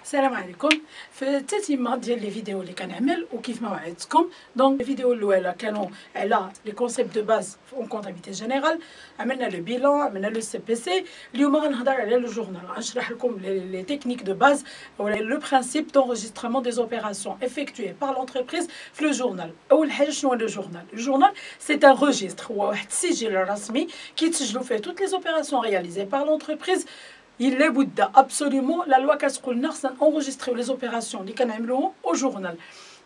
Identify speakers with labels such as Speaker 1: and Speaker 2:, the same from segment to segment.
Speaker 1: السلام عليكم. في التتمه ديال لي فيديو اللي كنعمل وكيف ما وعدتكم دونك الفيديو الاولى كانوا على لي كونسيبت دو باز اون كونطابيلتي جينيرال، عملنا لو بيلون، عملنا لو سي بي سي. اليوم غنهضر على لو جورنال، غنشرح لكم لي تكنيك دو باز ولا لو برينسيپ دونجسترمون دي اوبيراسيون افيكتوي بار لونتربريز في لو جورنال. اول حاجه شنو هو لو جورنال؟ لو جورنال سي ان روجستر، هو واحد السجل رسمي كيتسجلوا فيه توت لي اوبيراسيون رياليزي بار لونتربريز. Il est بدا absolument la loi كتقول لنا خصنا انغوجيستريو لي زوبيراسيون اللي كنعملوهم او جورنال.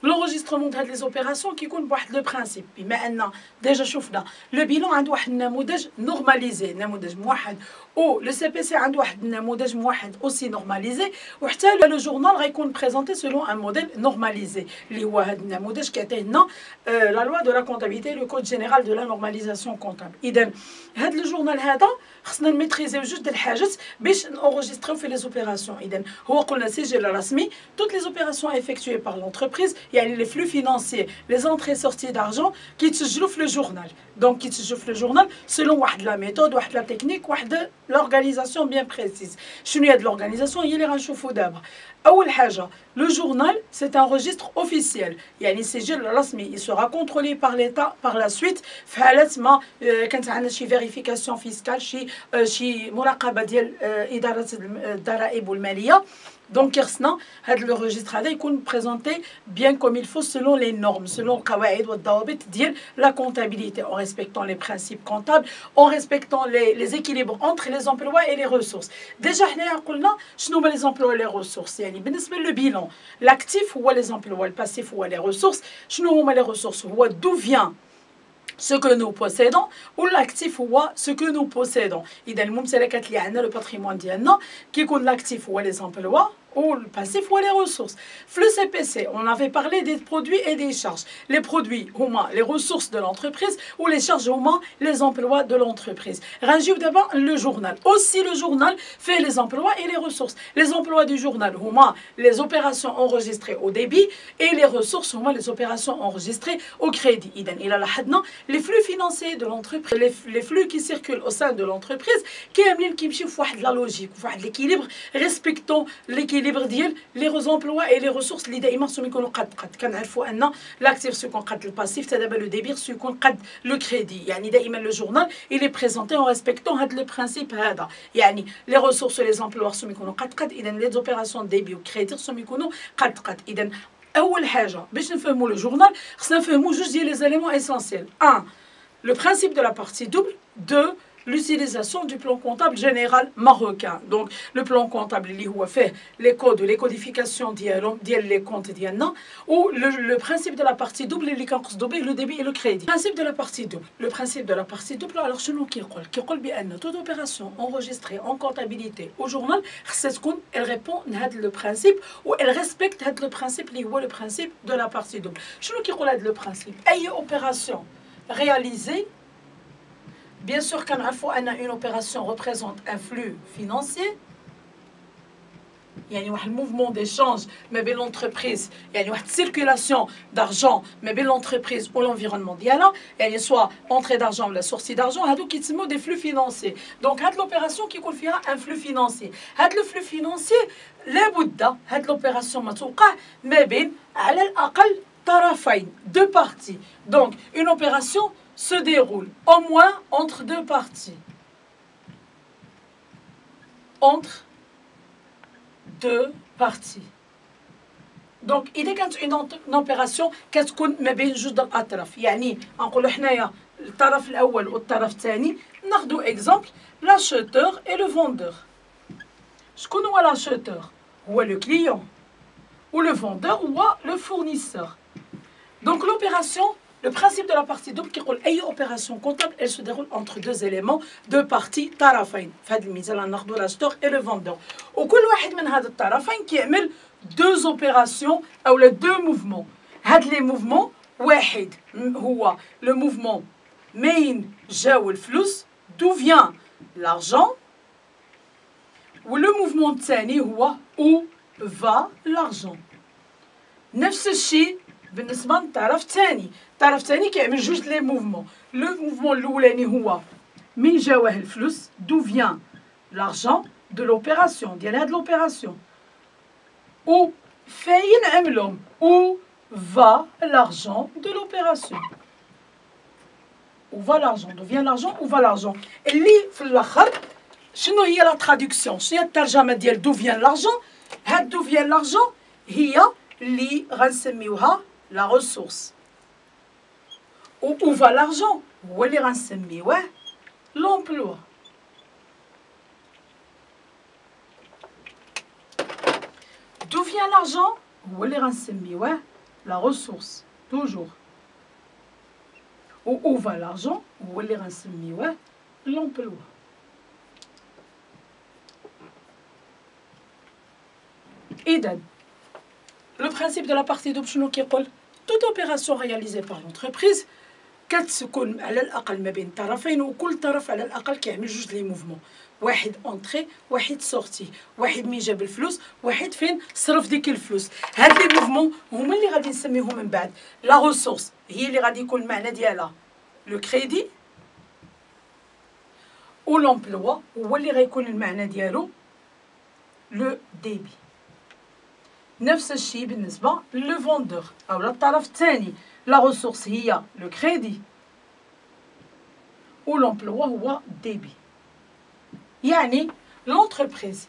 Speaker 1: لونغوجيسترمون هاد لي زوبيراسيون كيكون بواحد لو برينسيپ، بما ان ديجا شفنا لو بيلون عنده واحد النموذج نورماليزي، نموذج موحد، او لو سي بي سي عنده واحد النموذج موحد اوسي نورماليزي، وحتى لو جورنال غيكون بريزونتي سولون ان موديل نورماليزي اللي هو هاد النموذج كيعطيه لنا لا لوا دو لا كونطابيلتي، لو كود جينيرال دو لا نورماليزاسيون كونطابل. اذا هاد لو جورنال هذا خصنا نميتريزيو جوج د الحاجات باش نونغوجيستريو في لي زوبيراسيون. اذا هو قلنا سجل رسمي توت لي زوبيراسيون افيكتوي بار لونتربريز، يعني لي فلو فينانسيي لي زونتري سورتي دارجون كيتسجلوا في لو جورنال. دونك كيتسجلوا في لو جورنال سولون واحد لا ميثود، واحد لا تكنيك، واحد لورغانيزاسيون بيان بريسيز. شنو هي هاد لورغانيزاسيون؟ هي اللي غنشوفوا دابا. اول حاجه لو جورنال سي ان روجستر اوفيسيال، يعني سجل رسمي يسورا كونترولي بار ليتا بار لا سويت في حاله ما كانت عندنا شي فيريفيكاسيون فيسكال، شي مراقبه ديال اداره الضرائب والماليه. دونك خصنا هاد لو روجستر هذا يكون بريزونتي بيان كوم il faut selon les normes، selon القواعد والضوابط ديال لا كونتابيليتي، en respectant les principes comptables، en respectant les équilibres entre les emplois et les ressources. ديجا حنايا قلنا شنو هما les emplois et les ressources، يعني بالنسبه لو بيلون لاكتيف هو les emplois، الباسيف هو les ressources. شنو هما les ressources؟ هو d'où vient ce que nous possédons، ou l'actif هو ce que nous possédons. إذا الممتلكات اللي عندنا لو باتريمون ديالنا كيكون l'actif هو les emplois ou le passif ou les ressources. Le CPC, on avait parlé des produits et des charges. Les produits, les ressources de l'entreprise, ou les charges, les emplois de l'entreprise. Rangiv d'abord le journal. Aussi le journal fait les emplois et les ressources. Les emplois du journal, les opérations enregistrées au débit, et les ressources, les opérations enregistrées au crédit. Il a les flux financiers de l'entreprise, les flux qui circulent au sein de l'entreprise, qui amènent la logique, l'équilibre, respectant l'équilibre ديال لي زومبلوا اي لي ريسورس اللي دائما خصهم يكونوا قد كنعرفوا ان لاكتيف سو يكون قد الباسيف، حتى دابا لو ديبير سو يكون قد لو كريدي. يعني دائما لو جورنال الي بريزونتي اون ريسبكتون هذا لو برينسيپ هذا، يعني لي ريسورس لي زومبلوا خصهم يكونوا قد. اذا لي زوبيراسيون ديبي و كريدي خصهم يكونوا قد. اذا اول حاجه باش نفهموا لو جورنال خصنا نفهموا جوج ديال لي زاليمون اسونسيال. 1 le principe de la partie double. 2 l'utilisation du plan comptable général marocain. Donc le plan comptable اللي هو فيه les codes ou les codifications ديال les comptes ديالنا، ou le principe de la partie double اللي كنقصدوا به le débit et le crédit. Principe de la partie double. Le principe de la partie double alors شنو كيقول بان toute opération enregistrée en comptabilité au journal خصها تكون elle répond لهذا le principe ou elle respecte هذا le principe اللي هو le principe de la partie double. شنو كيقول هذا le principe؟ اي opération réalisée. Bien sûr, quand une opération représente un flux financier, il y a un mouvement d'échange, mais l'entreprise, il y a une circulation d'argent, mais l'entreprise ou l'environnement diala, il y a soit entrée d'argent ou la sortie d'argent, il y a des flux financiers. Donc, il y a l'opération qui confie un flux financier. Le flux financier, l'opération mais على الأقل طرفين، deux parties. Donc, une opération se déroule au moins entre deux parties. Entre deux parties. Donc, إذا كانت une opération كتكون ما بين جوج د الأطراف، يعني نقولوا حنايا الطرف الأول والطرف الثاني. ناخذوا إكزامبل l'acheteur et le vendeur. شكون هو l'acheteur؟ هو le client. Ou le vendeur ou le fournisseur. Donc, l'opération, le principe de la partie double qui roule une opération comptable, elle se déroule entre deux éléments, deux parties, طرفين. في هذا المثال ناخذوا l'acheteur et le vendeur. وكل واحد من هاد الطرفين كيعمل deux opérations ou les deux mouvements. هاد les mouvements واحد هو le mouvement منين جاو الفلوس، d'où vient l'argent. و le mouvement الثاني هو où va l'argent. نفس الشيء بالنسبه للطرف الثاني. الطرف الثاني كيعمل جوج لي موفمون. لو موفمون الاولاني هو من جاوه الفلوس، دو فيان لارجون دو لوبيراسيون ديال هاد لوبيراسيون. Où فين عملهم où va l'argent de l'opération. Où va l'argent? D'où vient l'argent? Où va l'argent? اللي في الآخر شنو هي لا تراديكسيون؟ شنو هي الترجمة ديال d'où vient l'argent؟ هاد d'où vient l'argent هي اللي غنسميوها لا ressource. Où va l'argent؟ هو اللي غنسميوه l'emploi. D'où vient l'argent? هو اللي غنسميوه la ressource. Toujours. Où va l'argent? هو اللي غنسميوه l'emploi. إذن le principe de la partie double شنو كيقول؟ toute opération réalisée par l'entreprise كتكون على الأقل ما بين طرفين وكل طرف على الأقل كيعمل جوج لي موفمون، واحد اونتري واحد سورتي، واحد مين جاب الفلوس واحد فين صرف ديك الفلوس. هاد لي موفمون هما اللي غادي نسميهم من بعد لا ريسورس، هي اللي غادي يكون المعنى ديالها لو كريدي، و لومبلوا هو اللي غيكون المعنى ديالو لو ديبي. نفس الشيء بالنسبة لو فوندور أو الطرف الثاني، لا ريسورس هي لو كريدي و لومبلوا هو ديبي. يعني لونتربريز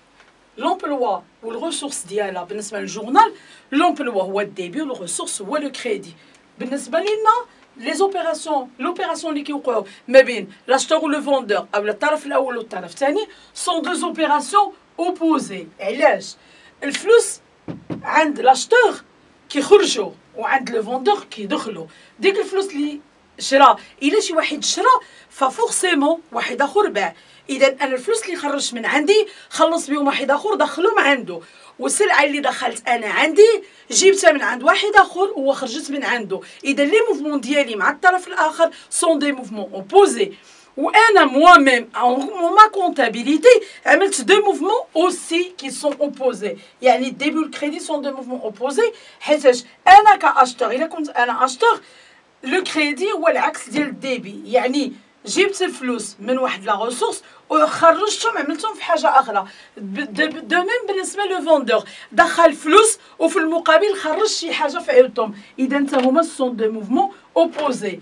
Speaker 1: لومبلوا والريسورس ديالها بالنسبة للجورنال، لومبلوا هو الديبي والريسورس هو لو كريدي. بالنسبة لنا لي زوبيراسيون لوبيراسيون اللي كيوقعوا ما بين لاشتور و لو فوندور أو الطرف الأول والطرف الثاني سون دو زوبيراسيون اوبوزي. علاش؟ الفلوس عند لاشتور كيخرجوا وعند لو فوندور كيدخلوا. ديك الفلوس اللي شرا الا شي واحد شرا ففورسيمون واحد اخر باع. اذا انا الفلوس اللي خرجت من عندي خلص بهم واحد اخر دخلهم عنده، والسلعه اللي دخلت انا عندي جبتها من عند واحد اخر وخرجت من عنده. اذا لي موفمون ديالي مع الطرف الاخر سون دي موفمون اوبوزي. وانا moi-même en ma comptabilité عملت دو موفمون اوسي كي سون اوبوزي. يعني الديبي والكريدي سون دو موفمون اوبوزي، حيتاش انا كاشتور الا كنت انا اشتور لو كريدي هو العكس ديال الديبي. يعني جبت الفلوس من واحد لا ريسورس وخرجتهم عملتهم في حاجه اخرى. دو ميم بالنسبه لو فوندور دخل فلوس وفي المقابل خرج شي حاجه فعلتهم. اذا انت هما سون دو موفمون اوبوزي.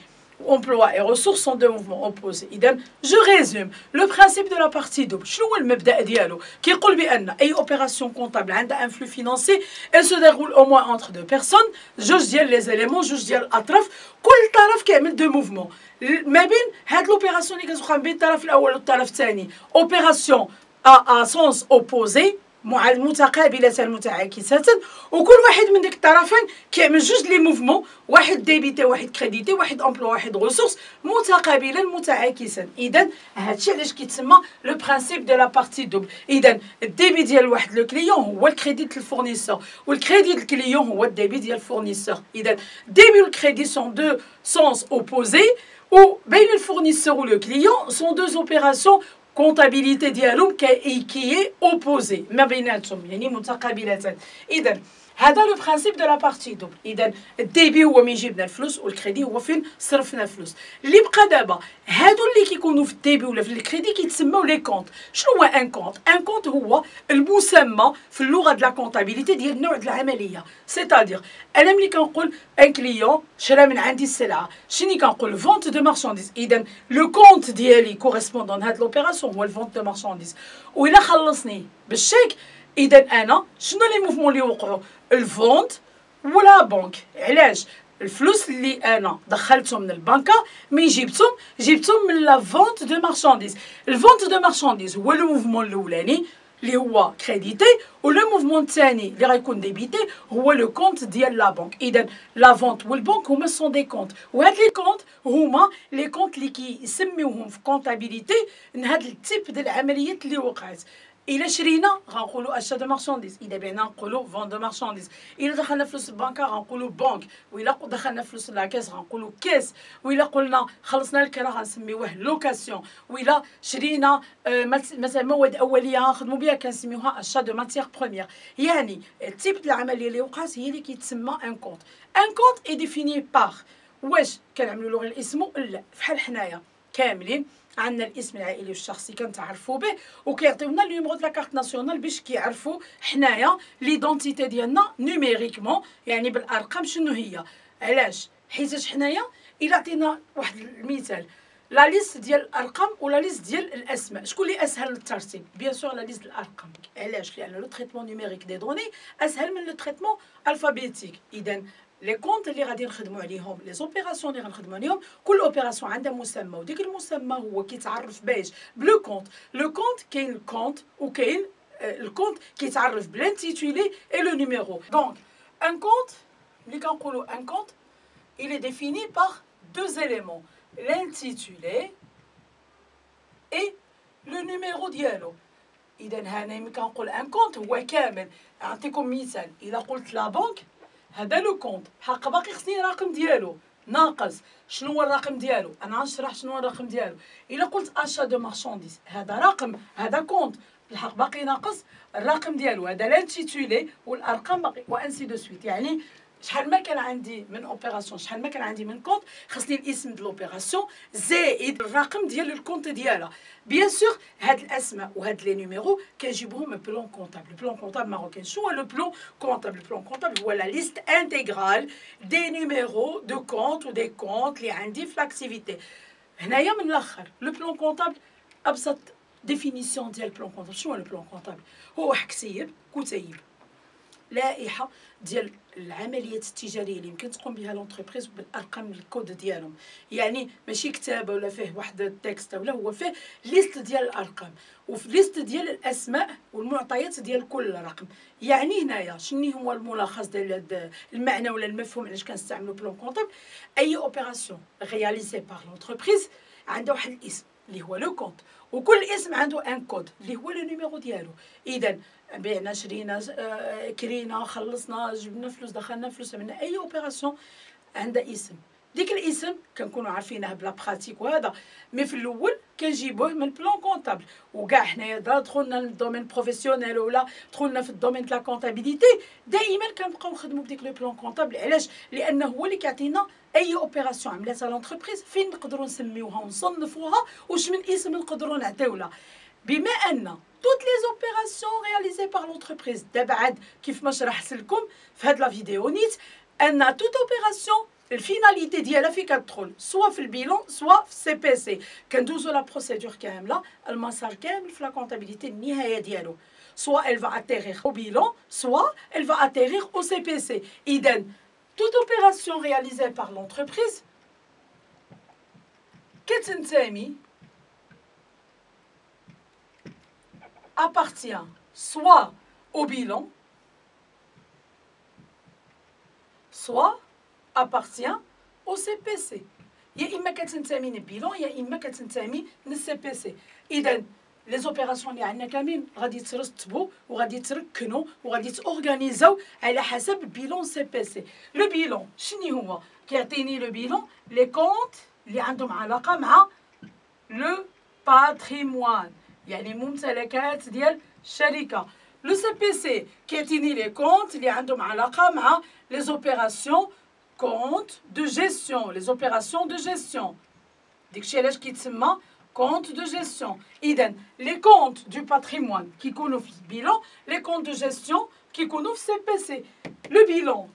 Speaker 1: Emploi et ressources sont deux mouvements opposés. إذا je résume le principe de la partie double. شنو هو المبدأ ديالو؟ كيقول بأن أي opération comptable عندها un flux financier elle se déroule au moins entre deux personnes. جوج ديال les éléments، جوج ديال الأطراف، كل طرف كيعمل دو موفمون. ما بين هاد l'opération اللي كتوقع بين الطرف الأول والطرف الثاني opération à sens opposé متقابلة متعاكسة، وكل واحد من ديك الطرفين كيعمل جوج لي موفمون، واحد ديبيتي واحد كريديتي، واحد امبلوا واحد ريسورس، متقابلا متعاكسا. اذا هادشي علاش كيتسمى لو برانسيب دو لا بارتي دوبل. اذا الديبي ديال واحد لو كليون هو الكريدي ديال الفورنيسور، والكريدي ديال الكليون هو الديبي ديال الفورنيسور. اذا الديبي والكريدي سون دو سونس اوبوزي، وبين الفورنيسور ولو كليون سون دو اوبيراسيون comptabilité ديالهم qui est opposée ما بيناتهم، يعني متقابلتان. إذا هذا لو برانسيب دو لا بارتي دوبل. إذا الديبي هو من جبنا الفلوس والكريدي هو فين صرفنا الفلوس. اللي بقى دابا هادو اللي كيكونوا في الديبي ولا في الكريدي كيتسموا لي كونت. شنو هو ان كونت؟ ان كونت هو المسمى في اللغه ديال لا كونتابيليتي ديال النوع ديال العمليه. سيتادير انا ملي كنقول ان كليون شرا من عندي السلعه، شنو كنقول؟ فونت دو مارشانديز. اذا لو كونت ديالي كوريسبوندون هاد لوبيراسيون هو الفونت دو مارشانديز. وإلا خلصني بالشيك اذا انا شنو لي موفمون اللي وقعوا؟ الفونت ولا بنك. علاش؟ الفلوس اللي انا دخلتهم من البنكه مي جبتهم من لا فونت دو مارشانديز. الفونت دو مارشانديز هو لو موفمون الاولاني اللي هو كريديتي، ولو موفمون الثاني اللي غيكون ديبيتي هو لو كونت ديال لا بنك. اذا لا فونت والبنك هما سون دي كونت، وهاد لي كونت هما لي كونت اللي كيسميوهم في كونتابيليتي هاد التيب ديال العمليات اللي وقعت. إلا شرينا غنقولوا أشا دو مارشانديز، إذا بعنا نقولوا فون دو مارشانديز. إلا دخلنا فلوس البنكة غنقولوا بنك، وإلا دخلنا فلوس لاكاس غنقولوا كاس، وإلا قلنا خلصنا الكرا غنسميوه لوكاسيون، وإلا شرينا مثلا مواد أولية غنخدموا بها كنسميوها أشا دو ماتيغ بروميير. يعني التيب ديال العملية اللي وقعت هي اللي كيتسمى ان كونت. ان كونت اي ديفيني باغ واش كنعملوا له غير اسمو؟ لا، فحال حنايا كاملين عندنا الاسم العائلي والشخصي كنتعرفوا به، وكيعطيونا النيميرو د لا كارت ناسيونال باش كيعرفوا حنايا ليدونتيتي ديالنا نيميريكمون، يعني بالارقام شنو هي. علاش؟ حيتاش حنايا الا عطينا واحد المثال لا ليست ديال الارقام ولا ليست ديال الاسماء، شكون اللي اسهل للترتيب؟ بيان سور لا ليست الارقام. علاش؟ لان لو تريتمون نيميريك دي دوني اسهل من لو تريتمون الفابيتيك. اذا لي كونت اللي غادي نخدموا عليهم، لي زوبيراسيون اللي غنخدموا عليهم، كل اوبيراسيون عندها مسمى، وديك المسمى هو كيتعرف باش بلو كونت. لو كونت كاين الكونت وكاين الكونت كيتعرف بلانتيتولي اي لو نيميرو. دونك ان كونت ملي كنقولوا ان كونت il est défini par deux éléments, l'intitulé et le numéro ديالو. اذا هنا ملي كنقول ان كونت هو كامل. نعطيكم مثال، الا قلت لا بنك هذا لو كونت، حق باقي خصني الرقم ديالو ناقص. شنو هو الرقم ديالو؟ انا غنشرح شنو هو الرقم ديالو. الا قلت اشا دو مارشانديز هذا رقم، هذا كونت، الحق باقي ناقص الرقم ديالو، هذا لانتيتولي والارقام باقي وانسي دو سويت. يعني شحال ما كان عندي من اوبيراسيون، شحال ما كان عندي من كونت، خصني الاسم د لوبيراسيون زائد الرقم ديال الكونت ديالها. بيان سور هاد الاسماء وهاد لي نيميرو كنجيبوهم من بلون كونطابل. بلون كونطابل ماروكان. شنو هو لو بلون كونطابل؟ بلون كونطابل هو لا ليست انتيغرال دي نيميرو دو كونت و دي كونت اللي عندي في لاكتيفيتي. هنايا من الاخر لو بلون كونطابل ابسط ديفينيسيون ديال بلون كونطابل. شنو هو لو بلون كونطابل؟ هو كتيب لائحه ديال العمليات التجاريه اللي يمكن تقوم بها لونتربريز بالارقام الكود ديالهم. يعني ماشي كتابه ولا فيه واحد التكست، ولا هو فيه ليست ديال الارقام وفي ليست ديال الاسماء والمعطيات ديال كل رقم. يعني هنايا شنو هو الملخص ديال المعنى ولا المفهوم علاش كنستعملوا بلون كونطابل؟ اي اوبيراسيون رياليزي بار لونتربريز عندها واحد الاسم اللي هو لو كونت، وكل اسم عنده ان كود اللي هو لو نيميرو ديالو. اذا بعنا، شرينا، كرينا، خلصنا، جبنا فلوس، دخلنا فلوس، عملنا اي اوبيراسيون عندها اسم. ديك الاسم كنكونوا عارفينها بلا براتيك وهذا، مي في الاول كنجيبوه من بلون كونطابل. وكاع حنايا دخلنا للدومين بروفيسيونيل ولا دخلنا في الدومين د لا كونطابيليتي، دائما كنبقاو نخدموا بديك لو بلون كونطابل. علاش؟ لانه هو اللي كيعطينا اي اوبيراسيون عملتها لونتربريز فين نقدروا نسميوها ونصنفوها، واش من اسم نقدروا نعطيو لها. بما ان toutes les opérations réalisées par l'entreprise دابا عاد كيف ما شرحت لكم في هاد لا فيديو نيت ان توت اوبيراسيون الفيناليتي ديالها في كتدخل سوا في البيلون سوا في السي بي سي. كندوزو لا بروسيدور كامله، المسار كامل في لا كونطابيليتي، النهايه ديالو سوا elle va atterrir au bilan soit elle va atterrir au CPC. اذا toute opération réalisée par l'entreprise كتنتمي appartient soit au bilan, soit appartient au CPC. يا إما كتنتمي للبيلون يا إما كتنتمي للسي بي سي. إذا لي زوبيراسيون اللي عندنا كاملين غادي يترتبوا وغادي يتركنوا وغادي تورغانيزاو على حسب البيلون سي بي سي. لو بيلون شنو هو؟ كيعطيني لو بيلون لي كونت اللي عندهم علاقه مع لو باتريموان، يعني ممتلكات ديال الشركه. لو سي بي سي كيعطيني لي كونت اللي عندهم علاقه مع لي زوبيراسيون كونت دو جيستيون، لي زوبيراسيون دو جيستيون. داكشي علاش كيتسمى كونت دو جيستيون. اذا لي كونت دو باتريموان كيكونوا في البيلون، لي كونت دو جيستيون كيكونوا في السي بي سي. لو بيلون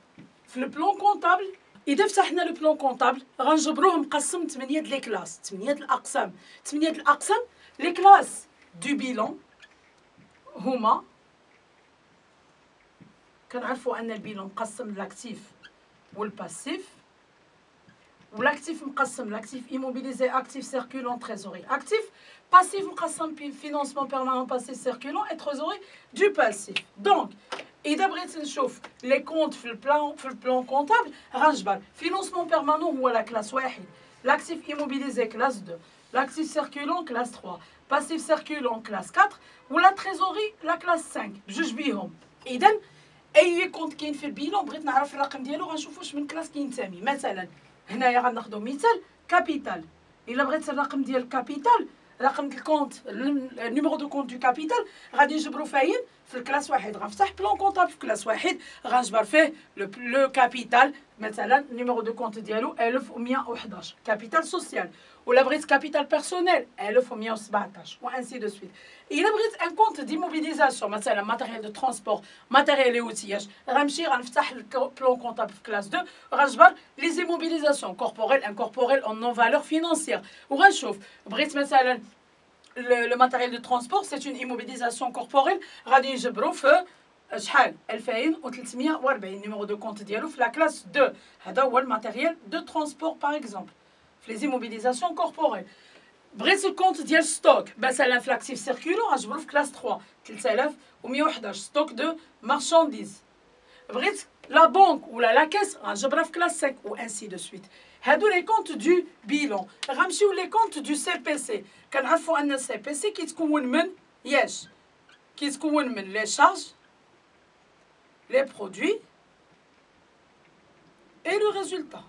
Speaker 1: في البلون كونطابل، اذا فتحنا لو بلون كونطابل غنجبروه مقسم 8 د لي كلاس، 8 د الاقسام. 8 د الاقسام لي كلاس دو بيلون هما كنعرفوا ان البيلون مقسم لاكتيف والباسيف، والاكتيف مقسم لاكتيف ايموبيليزي، اكتيف سيركولون، تريزوري اكتيف. باسيف مقسم فينانسمون بيرمانون باسيف سيركولون اي تريزوري دو باسيف. دونك اذا بغيت نشوف لي كونت في البلان كونطابل غنجبر فينانسمون بيرمانون هو لا كلاس واحد، لاكتيف ايموبيليزي كلاس 2، لاكتيف سيركولون كلاس 3، باسيف سيركولون كلاس 4، ولا تريزوري لا كلاس 5 بجوج بيهم. اذا اي كونت كاين في البيلون بغيت نعرف الرقم ديالو غنشوف واش من كلاس كينتمي. مثلا هنايا غناخذوا مثال كابيتال. الا بغيت الرقم ديال كابيتال، رقم الكونت النيميرو دو كونت دو كابيتال غادي نجبرو فين في الكلاس واحد غنفتح بلون كونطابل في كلاس واحد غنجبر فيه لو كابيتال مثلا نيميرو دو كونت ديالو 1111 كابيتال سوسيال ولا بغيت كابيتال بيرسونيل 1117 وانسي دو سويت. الا بغيت ان كونت ديموبيليزاسيون مثلا ماتيريال دو ترونسبور ماتيريال اوتياج غنمشي غنفتح البلون كونطابل في كلاس 2 غنجبر لي زيموبيليزاسيون كوربوريل انكوربوريل اون نون فالور فينانسيير وغنشوف بغيت مثلا le matériel de transport, c'est une immobilisation corporelle. غادي نجبرو في شحال 2340 numéro de compte ديالو في la classe 2. هذا هو الماتيريال de transport par exemple. في les immobilisations corporelles. بغيت الكونت ديال ستوك مثلا في لاكتيف سيركولو غنجبرو في كلاس 3 3111 ستوك دو مارشانديز. بغيت لا بانك ولا لا كاس غنجبرها في كلاس 5 و انسي دو سويت. هادو لي كونت دو بيلون. غنمشيو لي كونت دو سي بي سي. كنعرفوا ان السي بي سي كيتكون من ياش كيتكون من لي شارج لي برودوي اي لو ريزولتا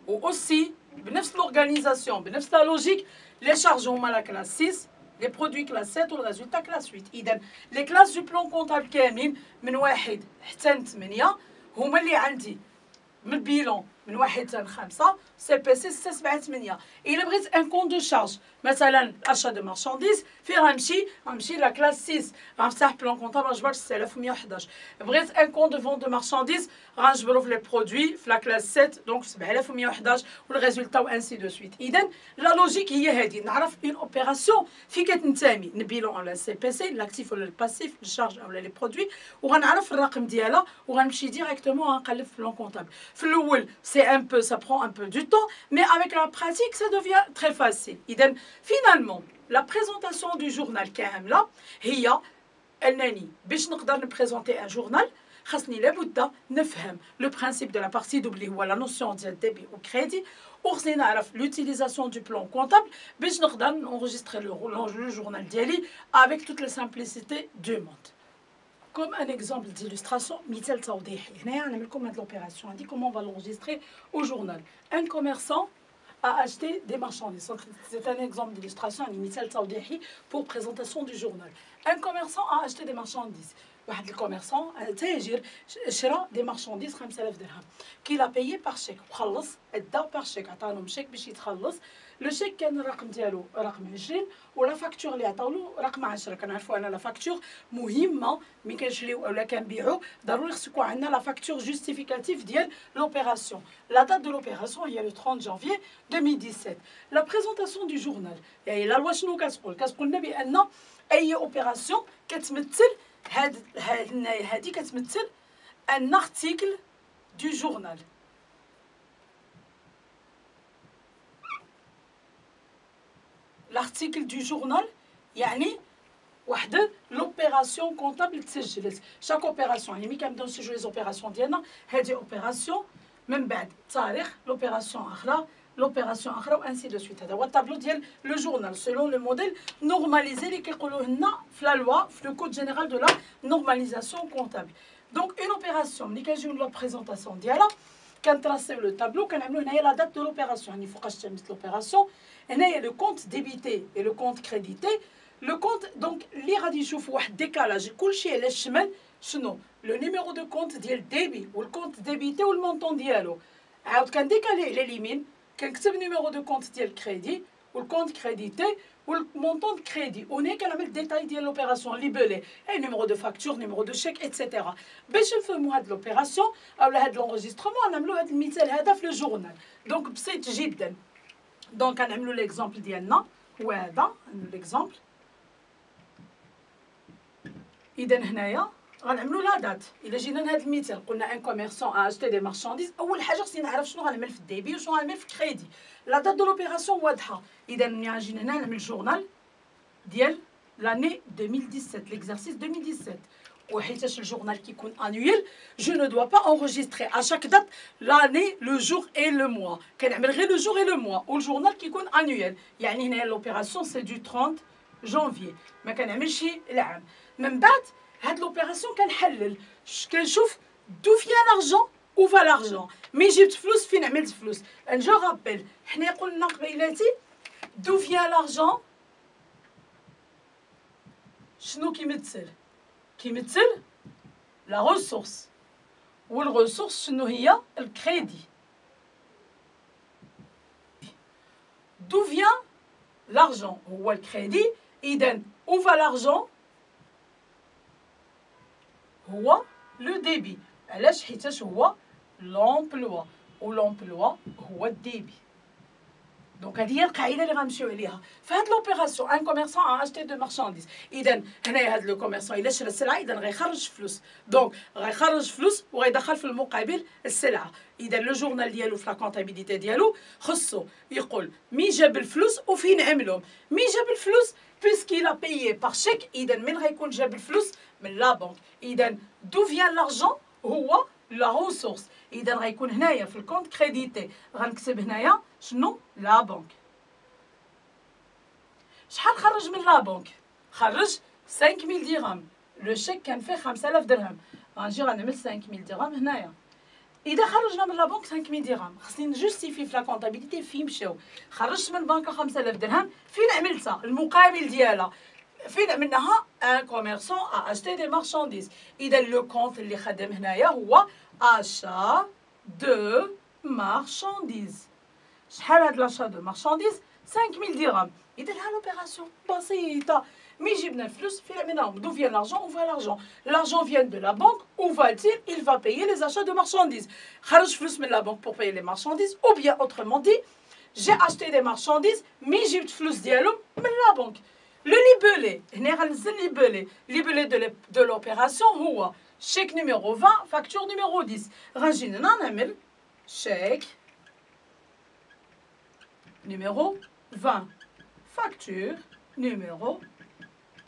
Speaker 1: و اوسي بنفس لورغانيزاسيون بنفس لا لوجيك. لي شارج هما لا كلاس 6 لي برودوي كلاس 7 والريزولتا كلاس 8. اذا لي كلاس دو بلون كونطابل كاملين من 1 حتى ل 8 هما اللي عندي من بيلون من 1 حتى ل 5 سي بي سي 6 7 8. الا بغيت ان كونت دو شارج مثلا اشا دو مارشانديز فين غنمشي لا كلاس 6 غنفتح بلون كونطابل غنجبر 6111. بغيت ان كونت دو فونت دو مارشانديز غنجبرو في لي برودوي في لا كلاس 7 دونك 7111 والريزولتا وانسي دو سويت. اذا لا لوجيك هي هذه نعرف اون اوبيراسيون في كتنتمي نبيلون على سي بي سي لاكتيف ولا الباسيف الشارج ولا لي برودوي وغنعرف الرقم ديالها وغنمشي ديريكتومون غنقلب في بلون كونطابل. في الاول سي ان بو ça prend un peu du temps mais avec la pratique ça devient très facile. اذا finalement la présentation du journal كامله هي انني باش نقدر نبريزونتي ان جورنال خاصني لابد نفهم لو برينسيپ دو لا بارتي دوبل اللي هو لا نوسيون ديال ديبي و كريدي وخصني نعرف لوتيليزاسيون دو بلون كونطابل باش نقدر نونجستري لو جورنال ديالي avec toute la simplicité du monde. Comme un exemple d'illustration, مثال توضيحي. هنايا نعمل لكم هاد لوبيراسيون هادي comment on va l'enregistrer au journal. Un commerçant a acheté des marchandises. C'est un exemple d'illustration, un مثال توضيحي pour présentation du journal. Un commerçant a acheté des marchandises. واحد الكوميرسون تاجر شرا دي مارشانديز 5000 درهم كي لا بايي باغ شيك وخلص ادى باغ شيك عطاهم شيك باش يتخلص. لو شيك كان الرقم ديالو رقم 20 ولا فاكتور اللي عطاولو رقم 10. كنعرفوا ان لا فاكتور مهمه ملي كنشريو اولا كنبيعو ضروري خص يكون عندنا لا فاكتور جوستيفيكاتيف ديال لوبيراسيون. لا دات دو لوبيراسيون هي لو 30 جانفي 2017. لا بريزونطاسيون دو جورنال يعني لا لوا شنو كتقول لنا بان اي اوبيراسيون كتمثل هذه كتمثل ان ارتيكل دو جورنال. لارتيكل دو جورنال يعني واحد لوبيراسيون كونطابل تسجلت. شاك اوبيراسيون يعني ملي كنبداو نسجلو لي زوبيراسيون ديالنا هذه اوبيراسيون من بعد تاريخ لوبيراسيون اخرى لوبيراسيون اخرى وانسي دو سويت. هذا هو الطابلو ديال لو جورنال سولون لو موديل نورماليزي اللي كيقولوه لنا في لا لوا في لو كود جينيرال دو لا نورماليزاسيون كونطابل. دونك اون اوبيراسيون ملي كنجيو لا بريزونطاسيون ديالها كنتراسيو لو طابلو كنعملو هنايا لا دات دو لوبيراسيون يعني فوقاش تمت لوبيراسيون. هنايا لو كونت ديبيتي اي لو كونت كريديتي. لو كونت دونك اللي غادي نشوفوا واحد ديكالاج كلشي على الشمال شنو لو نيميرو دو كونت ديال ديبي والكونت ديبيتي والمونطون ديالو. عاود كنديكالي على اليمين كنكتب نيميرو دو كونت ديال كريدي والكونت كريديتي والمونطون كريدي وهنا كنعمل ديتاي ديال لوبيراسيون ليبلي اي نيميرو دو فاكتور نيميرو دو شيك ايتترا. باش نفهموا هاد لوبيراسيون اولا هاد لونجسترومون نعملو هاد المثال هذا في لو جورنال. دونك بسيط جدا. دونك غنعملو ليكزامبل ديالنا هو هذا ليكزامبل. اذا هنايا غنعملو لا دات. الا جينا لهذا المثال قلنا ان كوميرسون ا اشتي دي مارشانديز اول حاجه خصني نعرف شنو غنعمل في الديبي وشنو غنعمل في الكريدي. لا دات دو لوبيراسيون واضحه. اذا ملي غنجي هنا نعمل جورنال ديال لاني 2017 ليكزارسيس 2017 وحيتاش الجورنال كيكون انويل جو نو دوا با انغوجيستري ا شاك دات لاني لو جور اي لو موا. كنعمل غير لو جور اي لو موا والجورنال كيكون انويل يعني هنايا لوبيراسيون سي دو 30 جانفي ما كنعملش العام. من بعد هاد لوبيراسيون كنحلل كنشوف دو فيا لارجون او فا لارجون مي جبت فلوس فين عملت فلوس. نجي رابيل حنا قلنا قبيلاتي دو فيا لارجون شنو كيمثل كيمثل لا ريسورس، والريسورس شنو هي؟ الكريدي. دو فيان لارجون؟ هو الكريدي. إذا où va l'argent؟ هو لو ديبي. علاش؟ حيتاش هو لومبلوا، ولومبلوا هو الديبي. دونك هذه هي القاعده اللي غنمشيو عليها في هاد لوبيراسيون. ان كوميرسون ا اشتي دو مارشانديز، اذا هنايا هاد لو كوميرسون الا شرا السلعه اذا غيخرج فلوس، دونك غيخرج فلوس وغيدخل في المقابل السلعه. اذا لو جورنال ديالو في لا كونطابيليتي ديالو خصو يقول مين جاب الفلوس وفين عملهم. مين جاب الفلوس بيسكي لا بايي بار شيك، اذا من غيكون جاب الفلوس؟ من لا بنك. اذا دو فيان لارجون؟ هو لا ريسورس. اذا غيكون هنايا في الكونت كريديتي غنكتب هنايا شنو؟ لا بنك. شحال خرج من لا بنك؟ خرج 5000 درهم. لو شيك كان فيه 5000 درهم، غنجي غنعمل 5000 درهم هنايا. اذا خرجنا من لا بنك 5000 درهم خصني نجوستيفي في لا كونطابيليتي فين مشاو. خرجت من البنكه 5000 درهم، فين عملتها؟ المقابل ديالها فين عملناها؟ ان كوميرسون ا اشتي دي مارشانديز. اذا لو كونت اللي خدم هنايا هو achat de marchandises. شحال هاد لاشا دو مارشانديز؟ 5000 درهم. اذا ها لوبيراسيون بسيطه. مي جبنا الفلوس فين عملناهم؟ دو فيان لارجون؟ او فا لارجون؟ لارجون فيان دو لا بانك. او فا-t-il؟ il va payer les achats de marchandises. خرج فلوس من لا بانك pour payer les marchandises، ou bien autrement dit j'ai acheté des marchandises مي جبت فلوس ديالهم من لا بانك. لو ليبولي هنا غنزل ليبولي. ليبولي دو لوبيراسيون هو chèque numéro 20 facture numéro 10. غنجي نعمل chèque numéro 20 facture numéro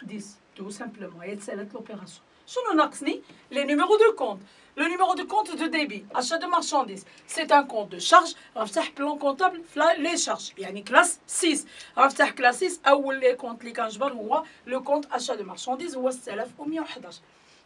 Speaker 1: 10 tout simplement. هي تسالت l'opération. شنو ناقصني؟ les numéros de compte. Le numéro de compte de débit, achat de marchandises, c'est un compte de charge. غنفتح بلان كونطابل les charges يعني كلاس 6. غنفتح كلاس 6. اول لي كونت اللي كنجبر هو لو كونت achat de marchandises هو 6111.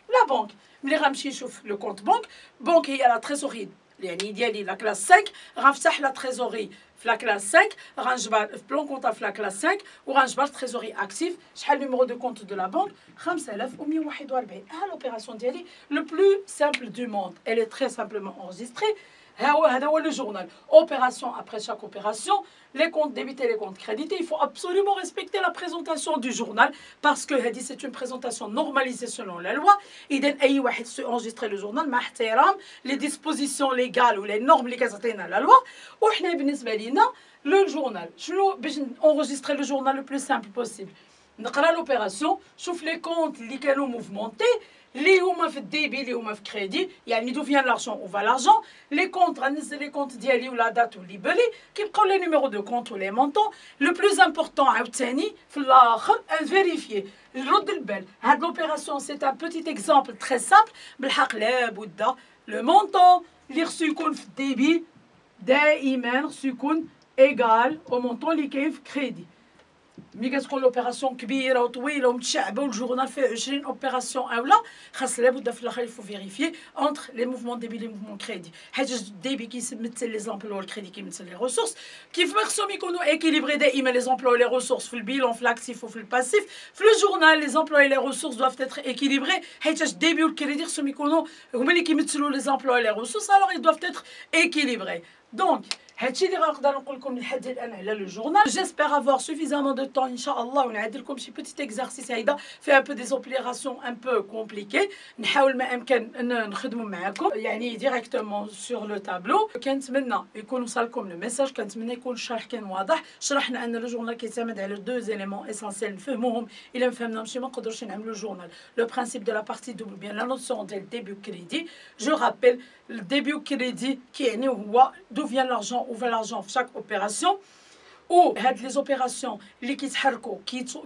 Speaker 1: لا بنك ملي غنمشي نشوف لو كونت بنك، بنك هي لا تريزوري يعني ديالي لا كلاس 5. غنفتح لا تريزوري في لا كلاس 5، غنجبر في بلون كونطا في لا كلاس 5 وغنجبر تريزوري اكتيف. شحال نيميرو دو كونت دو لا بنك؟ 5141. ها لوبيراسيون ديالي لو بلو سامبل دو موند. elle est très simplement enregistrée. هذا هو لو جورنال. Opération après chaque opération, les comptes débités, les comptes crédités, il faut absolument respecter la présentation du journal parce que c'est une présentation normalisée selon la loi. إذا أي واحد enregistrer le journal مع احترام les dispositions légales ou les normes اللي كتعطينا la loi. وحنا بالنسبة لينا le journal شنو باش enregistrer le journal le plus simple possible؟ نقرا لوبيراسيون، شوف لي كونت اللي كانوا موفمونتي اللي هما في الديبي اللي هما في كريدي، يعني دو فيان لارجون او فا لارجون. لي كونت غنزل لي كونت ديالي ولا دات وليبلي كيبقاو لي نيميرو دو كونت ولي مونطون. لو بلوز امبورطون عاوتاني في الاخر فيريفيي نرد البال. هاد لوبيراسيون سي ان بوتيت اكزامبل تري سامبل. بالحق لابد لو مونطون اللي خصو يكون في الديبي دائما خصو يكون ايغال او مونطون اللي كاين في كريدي. ملي كتكون لوبيراسيون كبيره وطويله ومتشعبه والجورنال فيه 20 اوبيراسيون اولا، خاص لابد في الاخر يفو فيريفيي اونتر لي موفمون ديبي لي موفمون كريدي، حيت الديبي كيمثل لي زامبلوا والكريدي كيمثل لي ريسورس. كيف ما خصهم يكونوا ايكيليبري دائما لي زامبلوا ولي ريسورس في البيلون في لاكتيف وفي الباسيف. في لو جورنال لي زامبلوا ولي ريسورس دوف تيتر ايكيليبري، حيت الديبي والكريدي خصهم يكونوا هما اللي كيمثلوا لي زامبلوا ولي ريسورس، الوغ ils doivent être équilibrés. دونك هادشي اللي غنقدر نقول لكم لحد الان على لو جورنال. جيسبر افوار سوفيزامون دو طون ان شاء الله، ونعاد لكم شي بوتيت اكزارسيس هيدا في ان بو دي زوبيراسيون ان بو كومبليكي. نحاول ما امكن نخدموا معاكم يعني ديريكتومون سور لو تابلو. كنتمنى يكون وصلكم لو ميساج، كنتمنى يكون الشرح كان واضح. شرحنا ان لو جورنال كيعتمد على دو زيليمون اسونسيال نفهموهم. الا ما فهمناهمش ما نقدروش نعملوا جورنال. لو برانسيپ دو لا بارتي دوبل بيان لا نوسيون ديال ديبي كريدي. جو رابيل الديبي كريدي كيعني هو دو فيان لارجون ou va l'argent في chaque opération. ou les opérations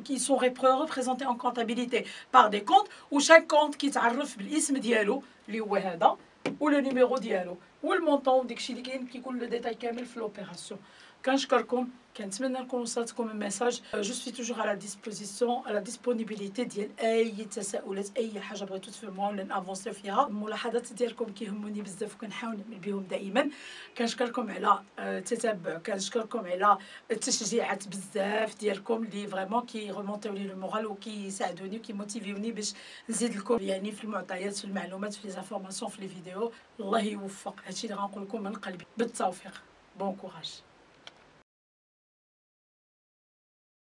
Speaker 1: qui sont représentées en comptabilité par des comptes où chaque compte كيتعرف بالاسم ديالو اللي هو هذا ولا نيميرو ديالو والمونطون وداكشي اللي كاين كيكون لو ديتاي كامل في لوبيراسيون. كنشكركم كنتمنى نكون وصلتكم الميساج. جو سوي توجور على ديسبوزيسيون على ديسپونيبيليتي ديال اي تساؤلات، اي حاجه بغيتو تفهموها ولا نافونسيو فيها. الملاحظات ديالكم كيهموني بزاف وكنحاول نعمل بهم دائما. كنشكركم على التتبع، كنشكركم على التشجيعات بزاف ديالكم اللي فريمون كيغمونطيو لي لو مورال وكيساعدوني وكيموتيفيوني باش نزيد لكم يعني في المعطيات، في المعلومات، في لي زانفورماسيون، في لي فيديو. الله يوفق. هادشي اللي غنقول لكم من قلبي. بالتوفيق. بون كوراج.